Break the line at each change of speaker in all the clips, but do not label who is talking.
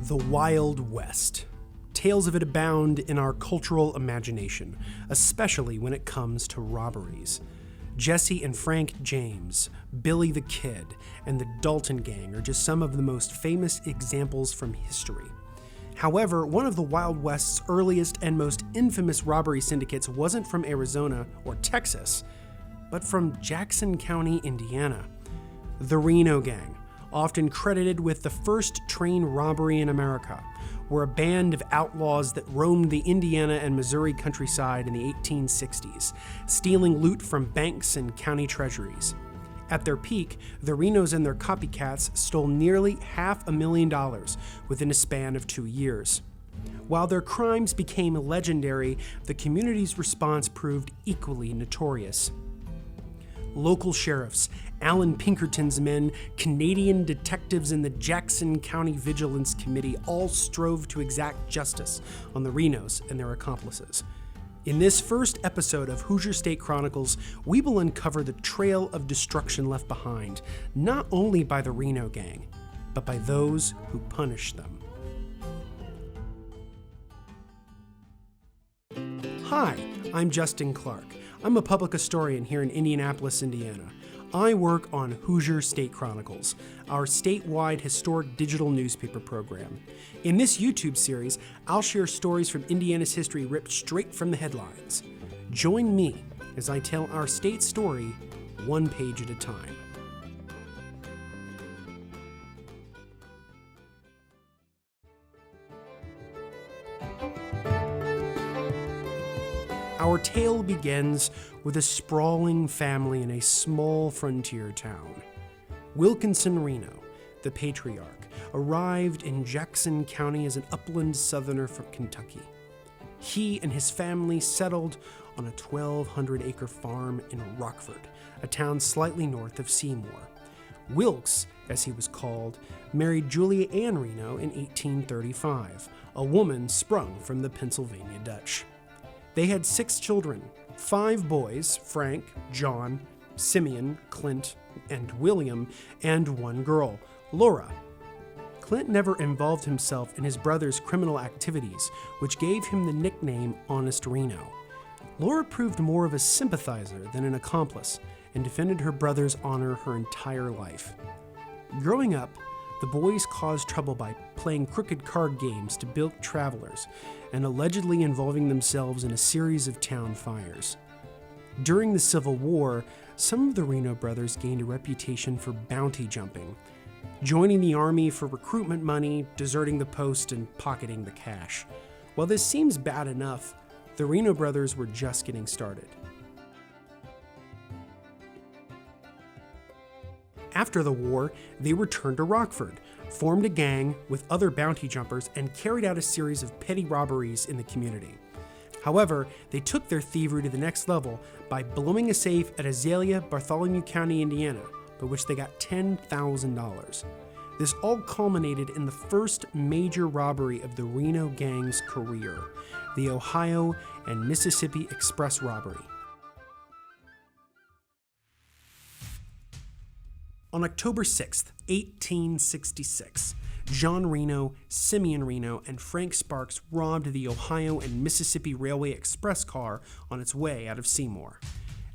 The Wild West. Tales of it abound in our cultural imagination, especially when it comes to robberies. Jesse and Frank James, Billy the Kid, and the Dalton Gang are just some of the most famous examples from history. However, one of the Wild West's earliest and most infamous robbery syndicates wasn't from Arizona or Texas, but from Jackson County, Indiana. The Reno Gang, often credited with the first train robbery in America, were a band of outlaws that roamed the Indiana and Missouri countryside in the 1860s, stealing loot from banks and county treasuries. At their peak, the Renos and their copycats stole nearly $500,000 within a span of 2 years. While their crimes became legendary, the community's response proved equally notorious. Local sheriffs, Allan Pinkerton's men, Canadian detectives, and the Jackson County Vigilance Committee all strove to exact justice on the Renos and their accomplices. In this first episode of Hoosier State Chronicles, we will uncover the trail of destruction left behind, not only by the Reno Gang, but by those who punished them. Hi, I'm Justin Clark. I'm a public historian here in Indianapolis, Indiana. I work on Hoosier State Chronicles, our statewide historic digital newspaper program. In this YouTube series, I'll share stories from Indiana's history ripped straight from the headlines. Join me as I tell our state story one page at a time. Our tale begins with a sprawling family in a small frontier town. Wilkinson Reno, the patriarch, arrived in Jackson County as an upland southerner from Kentucky. He and his family settled on a 1,200-acre farm in Rockford, a town slightly north of Seymour. Wilkes, as he was called, married Julia Ann Reno in 1835, a woman sprung from the Pennsylvania Dutch. They had 6 children, 5 boys, Frank, John, Simeon, Clint, and William, and 1 girl, Laura. Clint never involved himself in his brother's criminal activities, which gave him the nickname Honest Reno. Laura proved more of a sympathizer than an accomplice, and defended her brother's honor her entire life. Growing up, the boys caused trouble by playing crooked card games to bilk travelers and allegedly involving themselves in a series of town fires. During the Civil War, some of the Reno brothers gained a reputation for bounty jumping, joining the army for recruitment money, deserting the post, and pocketing the cash. While this seems bad enough, the Reno brothers were just getting started. After the war, they returned to Rockford, formed a gang with other bounty jumpers, and carried out a series of petty robberies in the community. However, they took their thievery to the next level by blowing a safe at Azalea, Bartholomew County, Indiana, by which they got $10,000. This all culminated in the first major robbery of the Reno Gang's career, the Ohio and Mississippi Express robbery. On October 6, 1866, John Reno, Simeon Reno, and Frank Sparks robbed the Ohio and Mississippi Railway Express car on its way out of Seymour.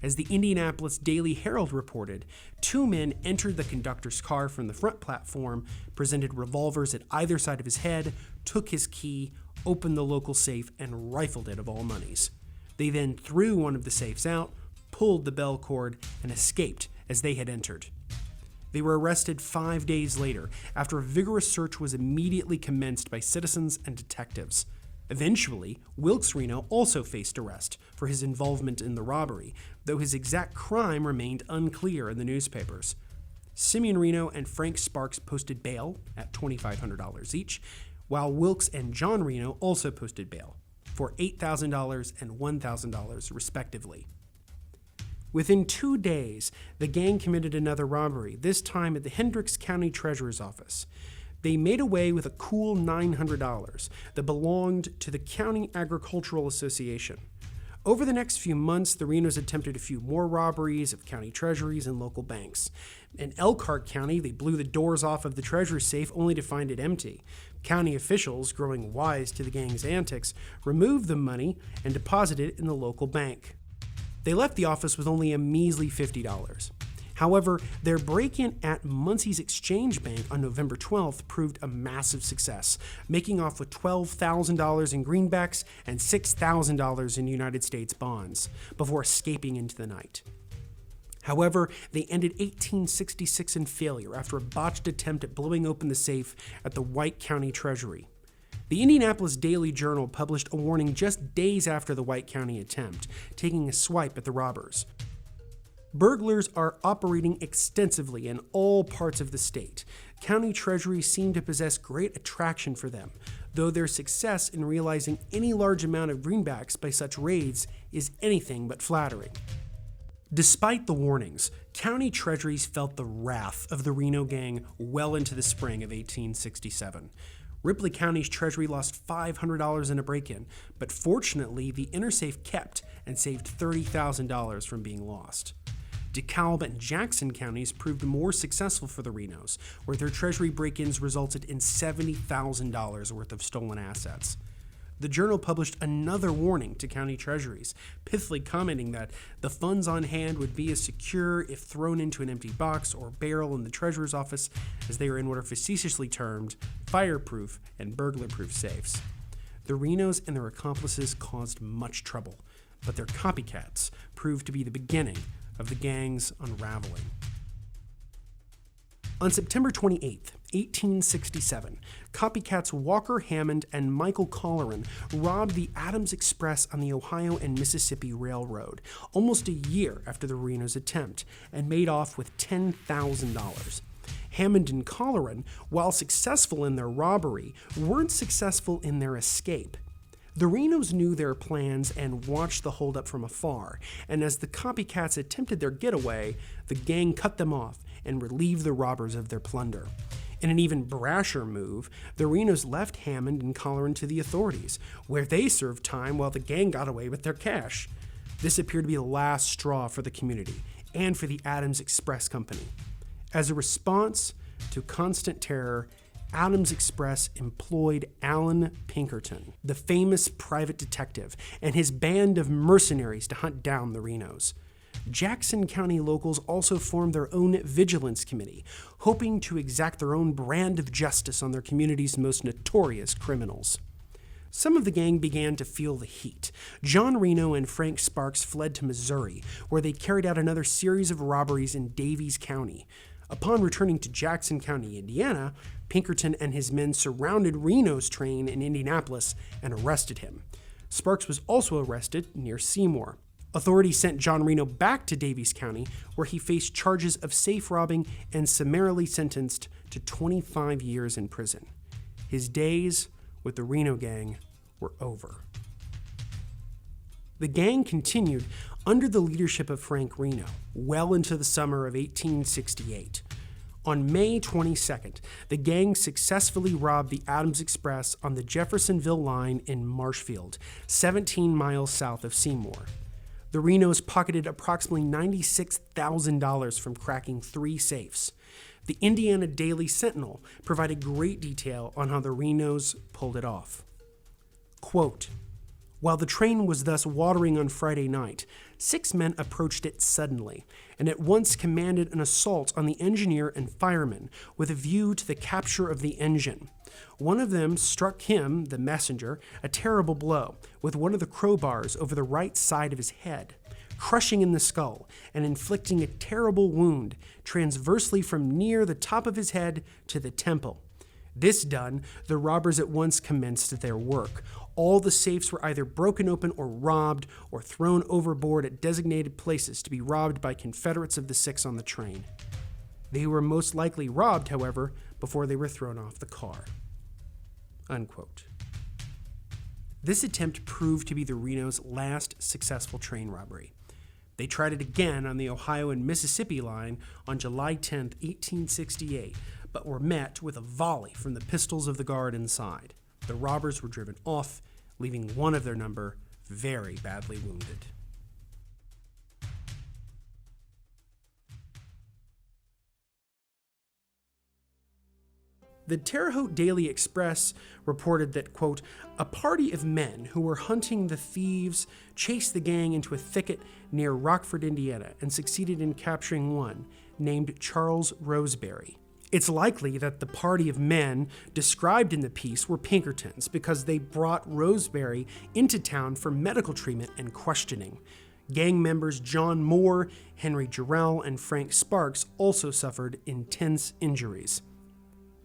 As the Indianapolis Daily Herald reported, 2 men entered the conductor's car from the front platform, presented revolvers at either side of his head, took his key, opened the local safe, and rifled it of all monies. They then threw one of the safes out, pulled the bell cord, and escaped as they had entered. They were arrested 5 days later, after a vigorous search was immediately commenced by citizens and detectives. Eventually, Wilkes Reno also faced arrest for his involvement in the robbery, though his exact crime remained unclear in the newspapers. Simeon Reno and Frank Sparks posted bail at $2,500 each, while Wilkes and John Reno also posted bail for $8,000 and $1,000 respectively. Within 2 days, the gang committed another robbery, this time at the Hendricks County Treasurer's Office. They made away with a cool $900 that belonged to the County Agricultural Association. Over the next few months, the Renos attempted a few more robberies of county treasuries and local banks. In Elkhart County, they blew the doors off of the treasurer's safe only to find it empty. County officials, growing wise to the gang's antics, removed the money and deposited it in the local bank. They left the office with only a measly $50. However, their break-in at Muncie's Exchange Bank on November 12th proved a massive success, making off with $12,000 in greenbacks and $6,000 in United States bonds, before escaping into the night. However, they ended 1866 in failure after a botched attempt at blowing open the safe at the White County Treasury. The Indianapolis Daily Journal published a warning just days after the White County attempt, taking a swipe at the robbers. Burglars are operating extensively in all parts of the state. County treasuries seem to possess great attraction for them, though their success in realizing any large amount of greenbacks by such raids is anything but flattering. Despite the warnings, county treasuries felt the wrath of the Reno Gang well into the spring of 1867. Ripley County's treasury lost $500 in a break-in, but fortunately the inner safe kept and saved $30,000 from being lost. DeKalb and Jackson counties proved more successful for the Renos, where their treasury break-ins resulted in $70,000 worth of stolen assets. The Journal published another warning to county treasuries, pithily commenting that the funds on hand would be as secure if thrown into an empty box or barrel in the treasurer's office as they are in what are facetiously termed fireproof and burglar-proof safes. The Renos and their accomplices caused much trouble, but their copycats proved to be the beginning of the gang's unraveling. On September 28, 1867, copycats Walker Hammond and Michael Colleran robbed the Adams Express on the Ohio and Mississippi Railroad almost a year after the Renos' attempt and made off with $10,000. Hammond and Colleran, while successful in their robbery, weren't successful in their escape. The Renos knew their plans and watched the holdup from afar, and as the copycats attempted their getaway, the gang cut them off and relieved the robbers of their plunder. In an even brasher move, the Renos left Hammond and Colleran to the authorities, where they served time while the gang got away with their cash. This appeared to be the last straw for the community and for the Adams Express Company. As a response to constant terror, Adams Express employed Allan Pinkerton, the famous private detective, and his band of mercenaries to hunt down the Renos. Jackson County locals also formed their own Vigilance Committee, hoping to exact their own brand of justice on their community's most notorious criminals. Some of the gang began to feel the heat. John Reno and Frank Sparks fled to Missouri, where they carried out another series of robberies in Daviess County. Upon returning to Jackson County, Indiana, Pinkerton and his men surrounded Reno's train in Indianapolis and arrested him. Sparks was also arrested near Seymour. Authorities sent John Reno back to Daviess County, where he faced charges of safe robbing and summarily sentenced to 25 years in prison. His days with the Reno Gang were over. The gang continued under the leadership of Frank Reno well into the summer of 1868. On May 22nd, the gang successfully robbed the Adams Express on the Jeffersonville line in Marshfield, 17 miles south of Seymour. The Renos pocketed approximately $96,000 from cracking 3 safes. The Indiana Daily Sentinel provided great detail on how the Renos pulled it off. Quote, "While the train was thus watering on Friday night, 6 men approached it suddenly, and at once commanded an assault on the engineer and fireman with a view to the capture of the engine. One of them struck him, the messenger, a terrible blow with one of the crowbars over the right side of his head, crushing in the skull and inflicting a terrible wound transversely from near the top of his head to the temple. This done, the robbers at once commenced their work. All the safes were either broken open or robbed or thrown overboard at designated places to be robbed by Confederates of the 6 on the train. They were most likely robbed, however, before they were thrown off the car." Unquote. This attempt proved to be the Renos' last successful train robbery. They tried it again on the Ohio and Mississippi line on July 10, 1868, but were met with a volley from the pistols of the guard inside. The robbers were driven off, leaving one of their number very badly wounded. The Terre Haute Daily Express reported that, quote, a party of men who were hunting the thieves chased the gang into a thicket near Rockford, Indiana, and succeeded in capturing one named Charles Roseberry. It's likely that the party of men described in the piece were Pinkertons because they brought Roseberry into town for medical treatment and questioning. Gang members John Moore, Henry Jarrell, and Frank Sparks also suffered intense injuries.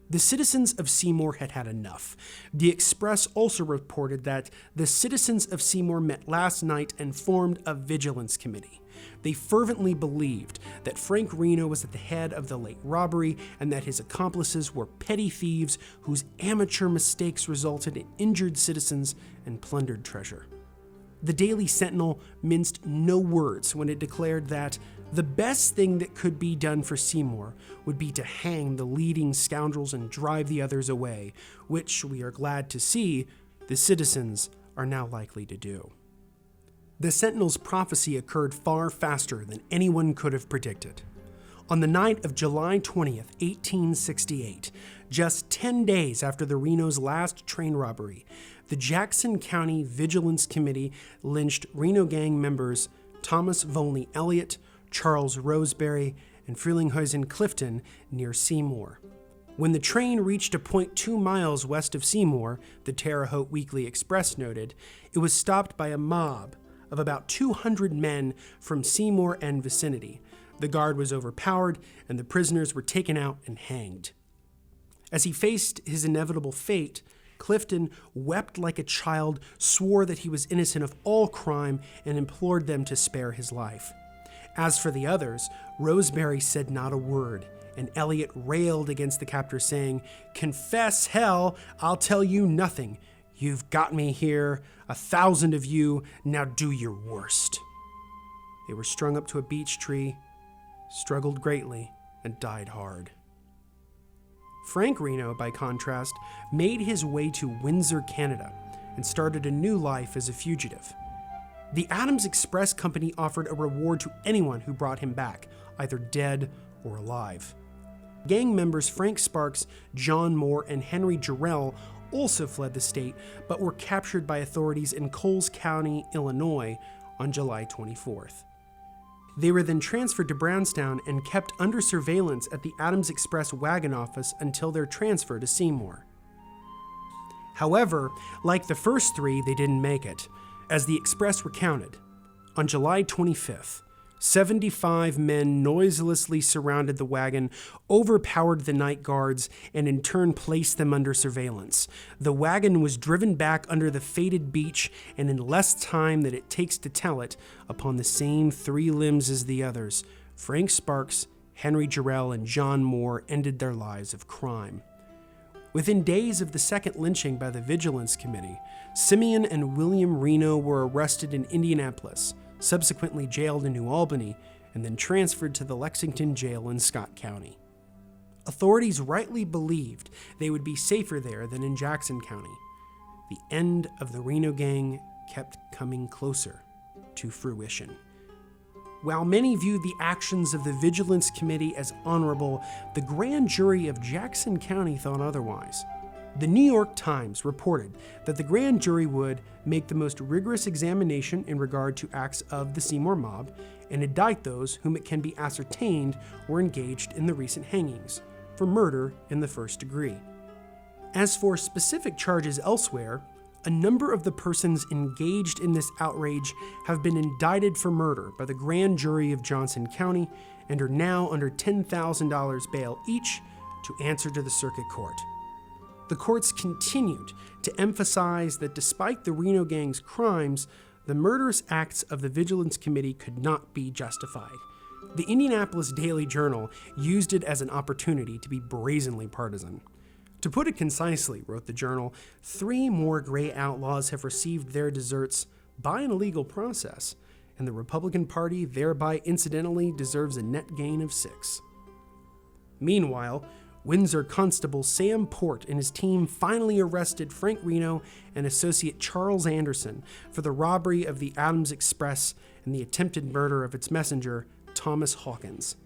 The citizens of Seymour had had enough. The Express also reported that the citizens of Seymour met last night and formed a vigilance committee. They fervently believed that Frank Reno was at the head of the late robbery and that his accomplices were petty thieves whose amateur mistakes resulted in injured citizens and plundered treasure. The Daily Sentinel minced no words when it declared that the best thing that could be done for Seymour would be to hang the leading scoundrels and drive the others away, which we are glad to see the citizens are now likely to do. The Sentinel's prophecy occurred far faster than anyone could have predicted. On the night of July 20th, 1868, just 10 days after the Reno's last train robbery, the Jackson County Vigilance Committee lynched Reno Gang members Thomas Volney Elliott, Charles Roseberry, and Frelinghuysen Clifton near Seymour. When the train reached a point 2 miles west of Seymour, the Terre Haute Weekly Express noted, it was stopped by a mob of about 200 men from Seymour and vicinity. The guard was overpowered, and the prisoners were taken out and hanged. As he faced his inevitable fate, Clifton wept like a child, swore that he was innocent of all crime, and implored them to spare his life. As for the others, Roseberry said not a word, and Elliott railed against the captor, saying, "Confess, hell, I'll tell you nothing. You've got me here, 1,000 of you, now do your worst." They were strung up to a beech tree, struggled greatly, and died hard. Frank Reno, by contrast, made his way to Windsor, Canada, and started a new life as a fugitive. The Adams Express Company offered a reward to anyone who brought him back, either dead or alive. Gang members Frank Sparks, John Moore, and Henry Jarrell also fled the state, but were captured by authorities in Coles County, Illinois, on July 24th. They were then transferred to Brownstown and kept under surveillance at the Adams Express wagon office until their transfer to Seymour. However, like the first three, they didn't make it. As the Express recounted, on July 25th, 75 men noiselessly surrounded the wagon, overpowered the night guards, and in turn placed them under surveillance. The wagon was driven back under the fated beech, and in less time than it takes to tell it, upon the same 3 limbs as the others, Frank Sparks, Henry Jarrell, and John Moore ended their lives of crime. Within days of the second lynching by the Vigilance Committee, Simeon and William Reno were arrested in Indianapolis, subsequently jailed in New Albany, and then transferred to the Lexington Jail in Scott County. Authorities rightly believed they would be safer there than in Jackson County. The end of the Reno Gang kept coming closer to fruition. While many viewed the actions of the Vigilance Committee as honorable, the grand jury of Jackson County thought otherwise. The New York Times reported that the grand jury would make the most rigorous examination in regard to acts of the Seymour mob and indict those whom it can be ascertained were engaged in the recent hangings for murder in the first degree. As for specific charges elsewhere, a number of the persons engaged in this outrage have been indicted for murder by the grand jury of Johnson County and are now under $10,000 bail each to answer to the circuit court. The courts continued to emphasize that despite the Reno Gang's crimes, the murderous acts of the Vigilance Committee could not be justified. The Indianapolis Daily Journal used it as an opportunity to be brazenly partisan. To put it concisely, wrote the Journal, 3 more gray outlaws have received their deserts by an illegal process, and the Republican Party thereby incidentally deserves a net gain of 6. Meanwhile, Windsor Constable Sam Port and his team finally arrested Frank Reno and associate Charles Anderson for the robbery of the Adams Express and the attempted murder of its messenger, Thomas Hawkins.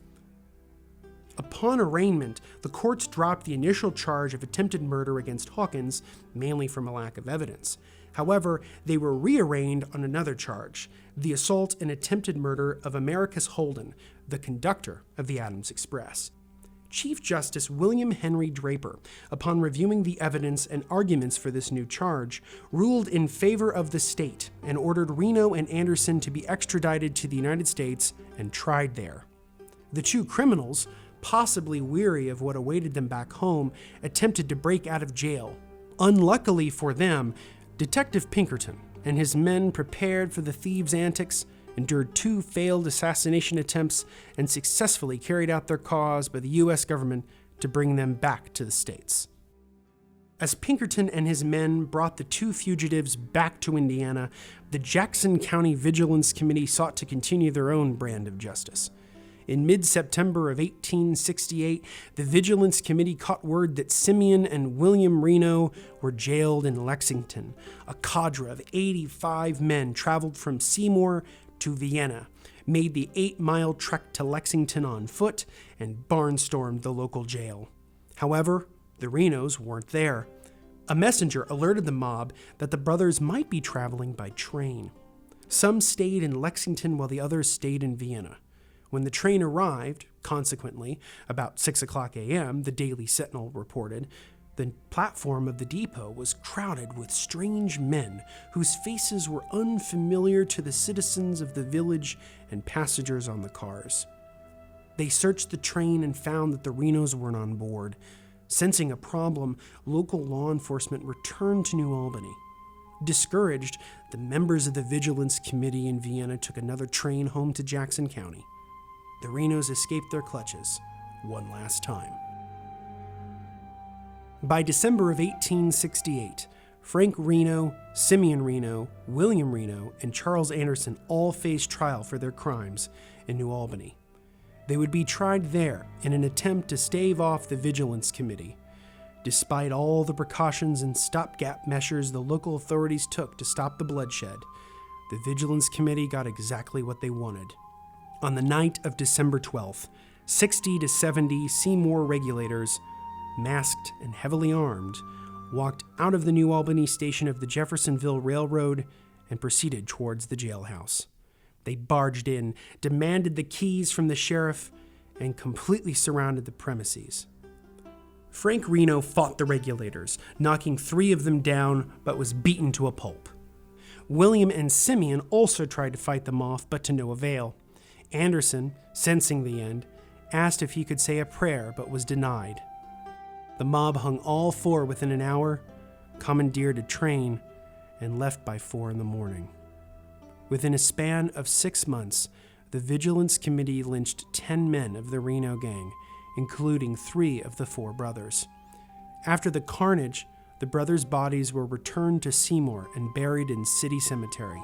Upon arraignment, the courts dropped the initial charge of attempted murder against Hawkins, mainly from a lack of evidence. However, they were rearraigned on another charge, the assault and attempted murder of Americus Holden, the conductor of the Adams Express. Chief Justice William Henry Draper, upon reviewing the evidence and arguments for this new charge, ruled in favor of the state and ordered Reno and Anderson to be extradited to the United States and tried there. The two criminals, possibly weary of what awaited them back home, attempted to break out of jail. Unluckily for them, Detective Pinkerton and his men prepared for the thieves' antics, endured 2 failed assassination attempts, and successfully carried out their cause by the U.S. government to bring them back to the States. As Pinkerton and his men brought the 2 fugitives back to Indiana, the Jackson County Vigilance Committee sought to continue their own brand of justice. In mid-September of 1868, the Vigilance Committee caught word that Simeon and William Reno were jailed in Lexington. A cadre of 85 men traveled from Seymour to Vienna, made the 8-mile trek to Lexington on foot, and barnstormed the local jail. However, the Renos weren't there. A messenger alerted the mob that the brothers might be traveling by train. Some stayed in Lexington while the others stayed in Vienna. When the train arrived, consequently, about 6 o'clock a.m., the Daily Sentinel reported, the platform of the depot was crowded with strange men whose faces were unfamiliar to the citizens of the village and passengers on the cars. They searched the train and found that the Renos weren't on board. Sensing a problem, local law enforcement returned to New Albany. Discouraged, the members of the Vigilance Committee in Vienna took another train home to Jackson County. The Renos escaped their clutches one last time. By December of 1868, Frank Reno, Simeon Reno, William Reno, and Charles Anderson all faced trial for their crimes in New Albany. They would be tried there in an attempt to stave off the Vigilance Committee. Despite all the precautions and stopgap measures the local authorities took to stop the bloodshed, the Vigilance Committee got exactly what they wanted. On the night of December 12th, 60 to 70 Seymour regulators, masked and heavily armed, walked out of the New Albany station of the Jeffersonville Railroad and proceeded towards the jailhouse. They barged in, demanded the keys from the sheriff, and completely surrounded the premises. Frank Reno fought the regulators, knocking 3 of them down, but was beaten to a pulp. William and Simeon also tried to fight them off, but to no avail. Anderson, sensing the end, asked if he could say a prayer, but was denied. The mob hung all 4 within an hour, commandeered a train, and left by 4 in the morning. Within a span of 6 months, the Vigilance Committee lynched 10 men of the Reno Gang, including 3 of the 4 brothers. After the carnage, the brothers' bodies were returned to Seymour and buried in City Cemetery.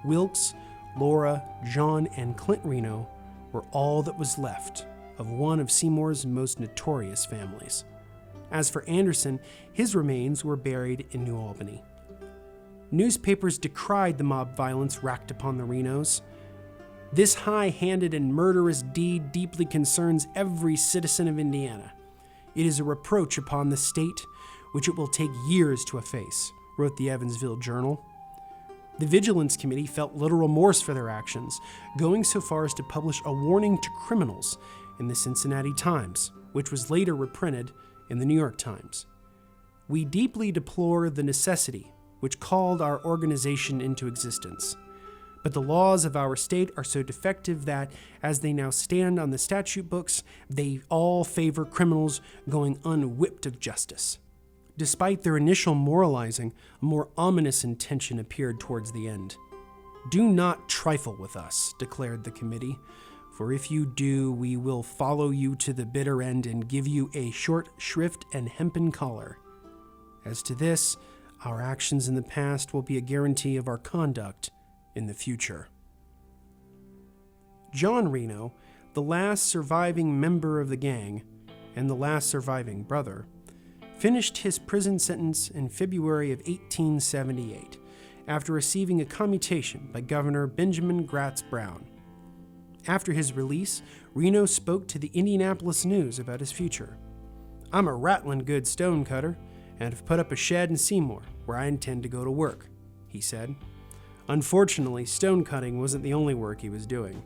Wilkes, Laura, John, and Clint Reno were all that was left of one of Seymour's most notorious families. As for Anderson, his remains were buried in New Albany. Newspapers decried the mob violence racked upon the Renos. This high-handed and murderous deed deeply concerns every citizen of Indiana. It is a reproach upon the state, which it will take years to efface, wrote the Evansville Journal. The Vigilance Committee felt little remorse for their actions, going so far as to publish a warning to criminals in the Cincinnati Times, which was later reprinted in the New York Times. We deeply deplore the necessity which called our organization into existence. But the laws of our state are so defective that, as they now stand on the statute books, they all favor criminals going unwhipped of justice. Despite their initial moralizing, a more ominous intention appeared towards the end. "Do not trifle with us," declared the committee, "for if you do, we will follow you to the bitter end and give you a short shrift and hempen collar. As to this, our actions in the past will be a guarantee of our conduct in the future." John Reno, the last surviving member of the gang and the last surviving brother, finished his prison sentence in February of 1878 after receiving a commutation by Governor Benjamin Gratz Brown. After his release, Reno spoke to the Indianapolis News about his future. "I'm a rattling good stonecutter, and have put up a shed in Seymour, where I intend to go to work," he said. Unfortunately, stonecutting wasn't the only work he was doing.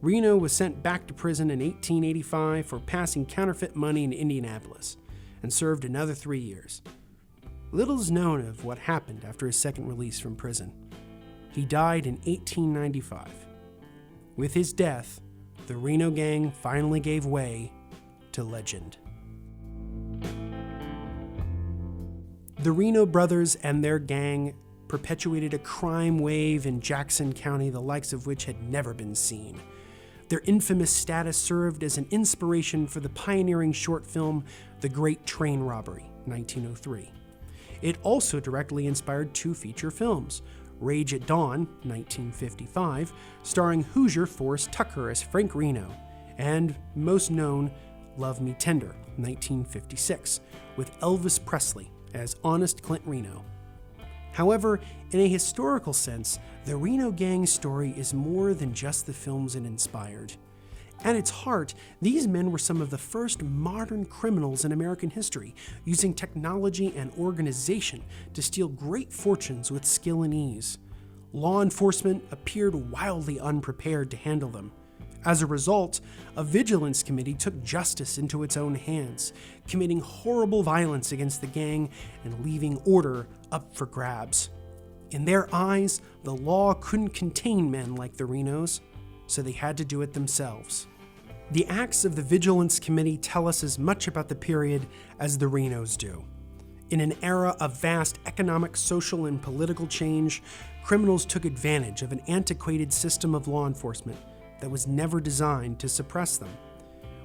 Reno was sent back to prison in 1885 for passing counterfeit money in Indianapolis, and served another 3 years. Little is known of what happened after his second release from prison. He died in 1895. With his death, the Reno Gang finally gave way to legend. The Reno brothers and their gang perpetuated a crime wave in Jackson County the likes of which had never been seen. Their infamous status served as an inspiration for the pioneering short film The Great Train Robbery, 1903. It also directly inspired 2 feature films, Rage at Dawn, 1955, starring Hoosier Forrest Tucker as Frank Reno, and, most known, Love Me Tender, 1956, with Elvis Presley as Honest Clint Reno. However, in a historical sense, the Reno Gang story is more than just the films it inspired. At its heart, these men were some of the first modern criminals in American history, using technology and organization to steal great fortunes with skill and ease. Law enforcement appeared wildly unprepared to handle them. As a result, a vigilance committee took justice into its own hands, committing horrible violence against the gang and leaving order up for grabs. In their eyes, the law couldn't contain men like the Renos, so they had to do it themselves. The acts of the Vigilance Committee tell us as much about the period as the Renos do. In an era of vast economic, social, and political change, criminals took advantage of an antiquated system of law enforcement that was never designed to suppress them.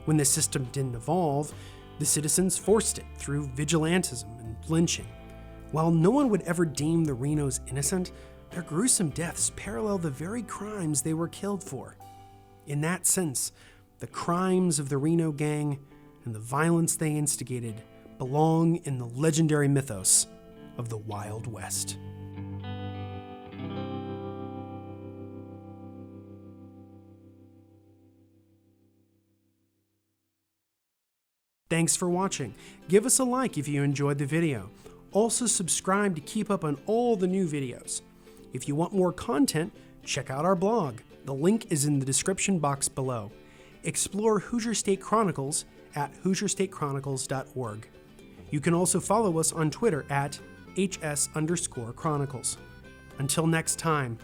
When the system didn't evolve, the citizens forced it through vigilantism and lynching. While no one would ever deem the Renos innocent, their gruesome deaths parallel the very crimes they were killed for. In that sense, the crimes of the Reno Gang and the violence they instigated belong in the legendary mythos of the Wild West. Thanks for watching. Give us a like if you enjoyed the video. Also subscribe to keep up on all the new videos. If you want more content, check out our blog. The link is in the description box below. Explore Hoosier State Chronicles at HoosierStateChronicles.org. You can also follow us on Twitter at HS_Chronicles. Until next time,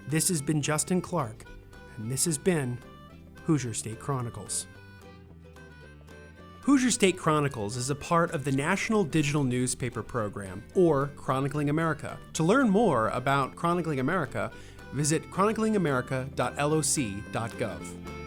this has been Justin Clark, and this has been Hoosier State Chronicles. Hoosier State Chronicles is a part of the National Digital Newspaper Program, or Chronicling America. To learn more about Chronicling America, visit chroniclingamerica.loc.gov.